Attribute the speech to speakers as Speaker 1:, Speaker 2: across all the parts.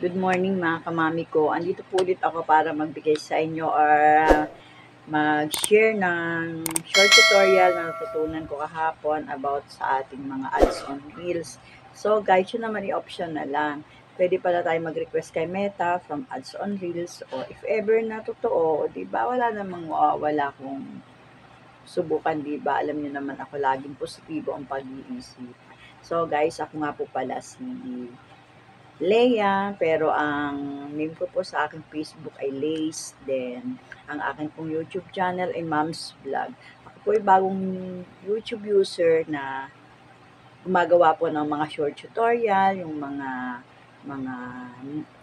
Speaker 1: Good morning mga kamami ko. Andito po ulit ako para magbigay sa inyo or mag-share ng short tutorial na natutunan ko kahapon about sa ating mga ads on Reels. So guys, yun naman i-option na lang. Pwede pala tayo mag-request kay Meta from ads on Reels o if ever na totoo, di ba wala namang mawawala kung subukan, di ba? Alam niyo naman ako laging positibo ang pag-iisip. So guys, ako nga po pala si Leia, pero ang name ko po sa aking Facebook ay Lace. Then, ang akin pong YouTube channel ay Mom's Vlog. Ako po ay bagong YouTube user na gumagawa po ng mga short tutorial, yung mga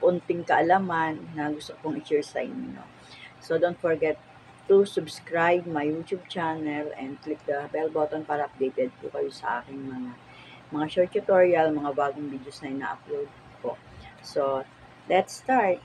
Speaker 1: unting kaalaman na gusto kong i-share sa inyo. So, don't forget to subscribe my YouTube channel and click the bell button para updated po kayo sa aking mga short tutorial, mga bagong videos na ina-upload po. So, let's start.